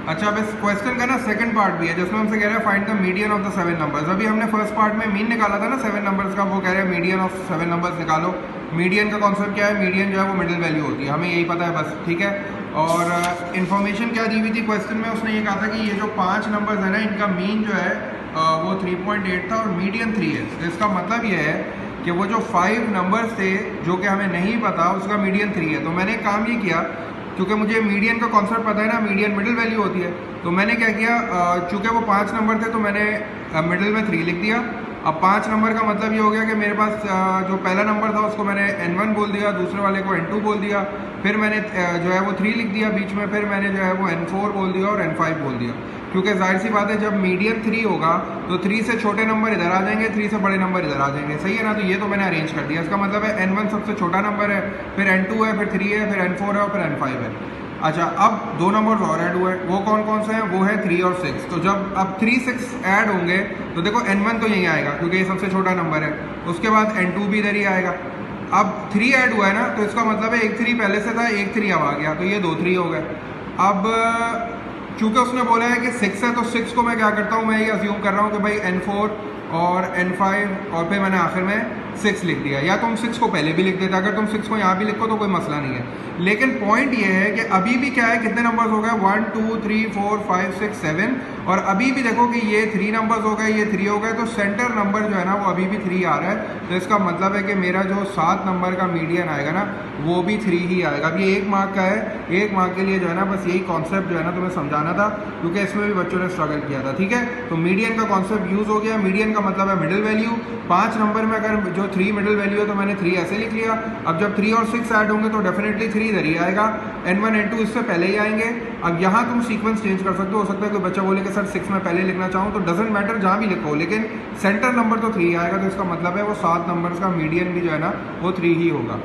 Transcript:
अच्छा, अब इस क्वेश्चन का ना सेकंड पार्ट भी है जिसमें हमसे कह रहा है find the median of the 7 numbers. अभी हमने फर्स्ट पार्ट में मीन निकाला था ना 7 नंबर्स का, वो कह रहे हैं मीडियन ऑफ 7 नंबर्स निकालो। मीडियन का कॉन्सेप्ट क्या है? मीडियन जो है वो मिडिल वैल्यू होती है, हमें यही पता है बस, ठीक है। और इन्फॉर्मेशन क्या दी हुई थी क्वेश्चन में? उसने ये कहा था कि ये जो 5 नंबर्स है ना, इनका मीन जो है वो 3.8 था और मीडियन 3 है। तो इसका मतलब ये है कि वो जो 5 नंबर्स थे जो कि हमें नहीं पता, उसका मीडियन 3 है। तो मैंने एक काम ये किया, क्योंकि मुझे मीडियन का कॉन्सेप्ट पता है ना, मीडियन मिडिल वैल्यू होती है, तो मैंने क्या किया, चूँकि वो 5 नंबर थे तो मैंने मिडिल में 3 लिख दिया। अब 5 नंबर का मतलब ये हो गया कि मेरे पास जो पहला नंबर था उसको मैंने n1 बोल दिया, दूसरे वाले को n2 बोल दिया, फिर मैंने जो है वो 3 लिख दिया बीच में, फिर मैंने जो है वो n4 बोल दिया और n5 बोल दिया। क्योंकि जाहिर सी बात है जब मीडियन 3 होगा तो 3 से छोटे नंबर इधर आ जाएंगे, 3 से बड़े नंबर इधर आ जाएंगे, सही है ना। तो ये तो मैंने अरेंज कर दिया। इसका मतलब है n1 सबसे छोटा नंबर है, फिर n2 है, फिर 3 है, फिर n4 है और फिर n5 है। अच्छा, अब 2 नंबर और ऐड हुए, वो कौन कौन से हैं? वो है 3 और 6। तो जब अब 3 6 ऐड होंगे तो देखो n1 तो यहीं आएगा क्योंकि ये सबसे छोटा नंबर है, उसके बाद n2 भी इधर ही आएगा। अब 3 ऐड हुआ है ना, तो इसका मतलब है एक 3 पहले से था, एक 3 अब आ गया, तो ये 2 3 हो गए। अब चूंकि उसने बोला है कि 6 है तो 6 को मैं क्या करता हूँ, मैं ये अज्यूम कर रहा हूँ कि भाई n4 और n5 और फिर मैंने आखिर में 6 लिख दिया। या तुम 6 को पहले भी लिख देते, अगर तुम 6 को यहाँ भी लिखो तो कोई मसला नहीं है। लेकिन पॉइंट ये है कि अभी भी क्या है, कितने नंबर्स हो गए? 1 2 3 4 5 6 7, और अभी भी देखो कि ये 3 नंबर्स हो गए, ये 3 हो गए, तो सेंटर नंबर जो है ना वो अभी भी 3 आ रहा है। तो इसका मतलब है कि मेरा जो 7 नंबर का मीडियन आएगा ना वो भी 3 ही आएगा। अब ये 1 मार्क का है, 1 मार्क के लिए जो है ना बस यही कॉन्सेप्ट जो है ना तुम्हें समझाना था, क्योंकि इसमें भी बच्चों ने स्ट्रगल किया था, ठीक है। तो मीडियन का कॉन्सेप्ट यूज हो गया। मीडियन का मतलब है मिडिल वैल्यू। 5 नंबर में अगर जो 3 मिडिल वैल्यू है तो मैंने 3 ऐसे लिख लिया। अब जब 3 और 6 ऐड होंगे तो डेफिनेटली 3 इधर ही आएगा, n1 n2 इससे पहले ही आएंगे। अब यहाँ तुम सीक्वेंस चेंज कर सकते हो सकता है कोई बच्चा बोले कि सर 6 में पहले लिखना चाहूँ, तो डजेंट मैटर जहाँ भी लिखो, लेकिन सेंटर नंबर तो 3 आएगा। तो इसका मतलब है वो 7 नंबर्स का मीडियन भी जो है ना वो 3 ही होगा।